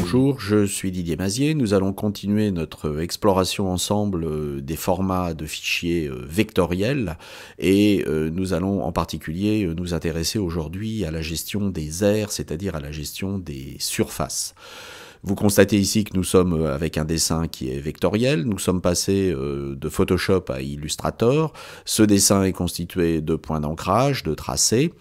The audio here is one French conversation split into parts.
Bonjour, je suis Didier Mazier. Nous allons continuer notre exploration ensemble des formats de fichiers vectoriels et nous allons en particulier nous intéresser aujourd'hui à la gestion des aires, c'est-à-dire à la gestion des surfaces. Vous constatez ici que nous sommes avec un dessin qui est vectoriel. Nous sommes passés de Photoshop à Illustrator. Ce dessin est constitué de points d'ancrage, de tracés.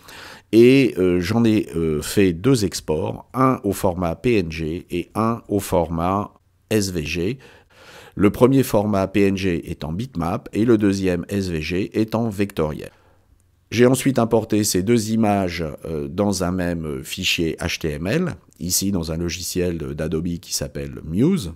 Et j'en ai fait deux exports, un au format PNG et un au format SVG. Le premier format PNG est en bitmap et le deuxième SVG est en vectoriel. J'ai ensuite importé ces deux images dans un même fichier HTML, ici dans un logiciel d'Adobe qui s'appelle Muse.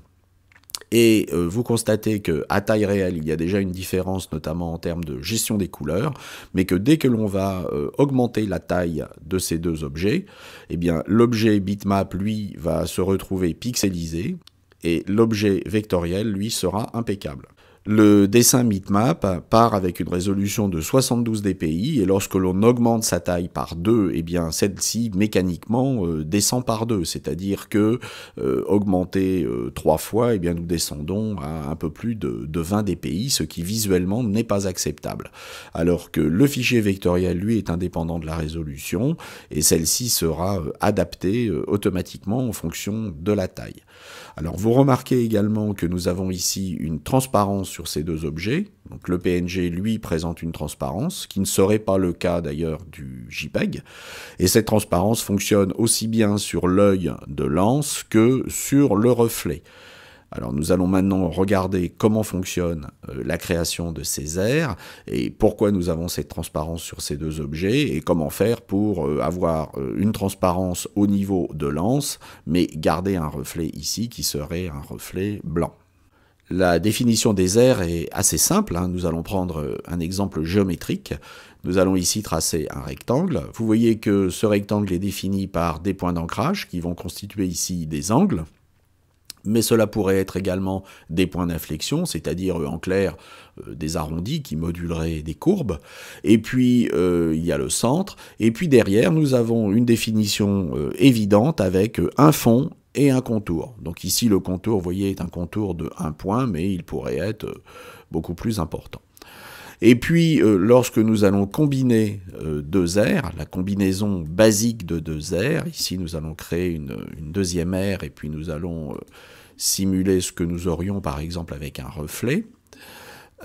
Et vous constatez qu'à taille réelle, il y a déjà une différence, notamment en termes de gestion des couleurs, mais que dès que l'on va augmenter la taille de ces deux objets, eh bien l'objet bitmap, lui, va se retrouver pixelisé, et l'objet vectoriel, lui, sera impeccable. Le dessin bitmap part avec une résolution de 72 dpi et lorsque l'on augmente sa taille par 2, eh bien celle-ci mécaniquement descend par 2, c'est-à-dire que augmenté 3 fois, eh bien nous descendons à un peu plus de 20 dpi, ce qui visuellement n'est pas acceptable. Alors que le fichier vectoriel, lui, est indépendant de la résolution et celle-ci sera adaptée automatiquement en fonction de la taille. Alors vous remarquez également que nous avons ici une transparence sur ces deux objets. Donc le PNG, lui, présente une transparence, qui ne serait pas le cas d'ailleurs du JPEG. Et cette transparence fonctionne aussi bien sur l'œil de l'anse que sur le reflet. Alors nous allons maintenant regarder comment fonctionne la création de ces aires et pourquoi nous avons cette transparence sur ces deux objets et comment faire pour avoir une transparence au niveau de l'anse mais garder un reflet ici qui serait un reflet blanc. La définition des aires est assez simple, hein. Nous allons prendre un exemple géométrique. Nous allons ici tracer un rectangle. Vous voyez que ce rectangle est défini par des points d'ancrage qui vont constituer ici des angles. Mais cela pourrait être également des points d'inflexion, c'est-à-dire en clair des arrondis qui moduleraient des courbes. Et puis il y a le centre. Et puis derrière, nous avons une définition évidente avec un fond et un contour. Donc ici, le contour, vous voyez, est un contour de 1 point, mais il pourrait être beaucoup plus important. Et puis, lorsque nous allons combiner deux aires, la combinaison basique de deux aires, ici nous allons créer une deuxième aire et puis nous allons simuler ce que nous aurions par exemple avec un reflet.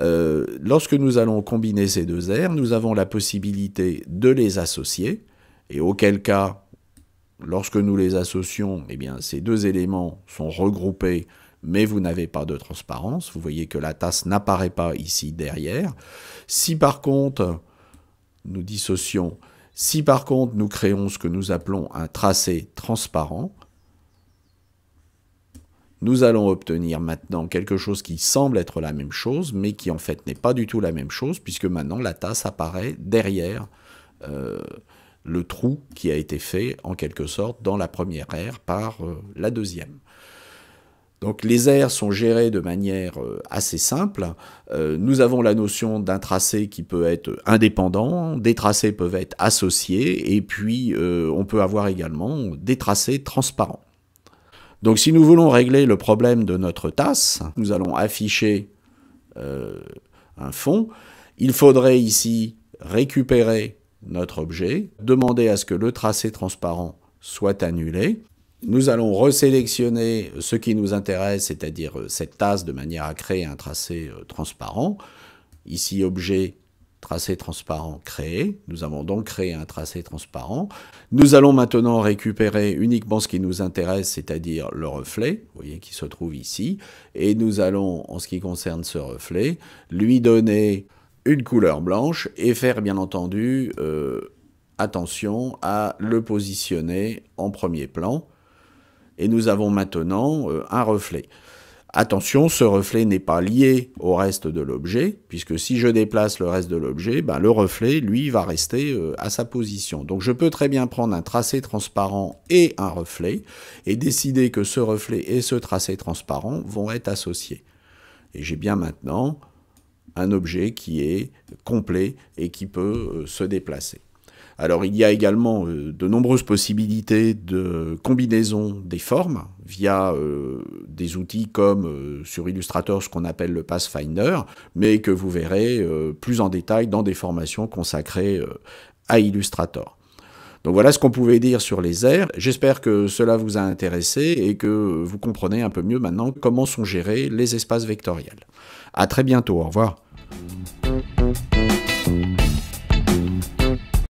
Lorsque nous allons combiner ces deux aires, nous avons la possibilité de les associer, et auquel cas, lorsque nous les associons, eh bien, ces deux éléments sont regroupés, mais vous n'avez pas de transparence. Vous voyez que la tasse n'apparaît pas ici derrière. Si par contre, nous dissocions, si par contre nous créons ce que nous appelons un tracé transparent, nous allons obtenir maintenant quelque chose qui semble être la même chose, mais qui en fait n'est pas du tout la même chose, puisque maintenant la tasse apparaît derrière le trou qui a été fait en quelque sorte dans la première aire par la deuxième. Donc les aires sont gérées de manière assez simple. Nous avons la notion d'un tracé qui peut être indépendant, des tracés peuvent être associés, et puis on peut avoir également des tracés transparents. Donc si nous voulons régler le problème de notre tasse, nous allons afficher un fond. Il faudrait ici récupérer notre objet, demander à ce que le tracé transparent soit annulé. Nous allons resélectionner ce qui nous intéresse, c'est-à-dire cette tasse, de manière à créer un tracé transparent. Ici, objet, tracé transparent créé. Nous avons donc créé un tracé transparent. Nous allons maintenant récupérer uniquement ce qui nous intéresse, c'est-à-dire le reflet, vous voyez, qui se trouve ici. Et nous allons, en ce qui concerne ce reflet, lui donner une couleur blanche et faire, bien entendu, attention à le positionner en premier plan. Et nous avons maintenant un reflet. Attention, ce reflet n'est pas lié au reste de l'objet, puisque si je déplace le reste de l'objet, ben, le reflet, lui, va rester à sa position. Donc je peux très bien prendre un tracé transparent et un reflet, et décider que ce reflet et ce tracé transparent vont être associés. Et j'ai bien maintenant un objet qui est complet et qui peut se déplacer. Alors il y a également de nombreuses possibilités de combinaison des formes. via des outils comme sur Illustrator ce qu'on appelle le Pathfinder, mais que vous verrez plus en détail dans des formations consacrées à Illustrator. Donc voilà ce qu'on pouvait dire sur les aires. J'espère que cela vous a intéressé et que vous comprenez un peu mieux maintenant comment sont gérés les espaces vectoriels. À très bientôt, au revoir.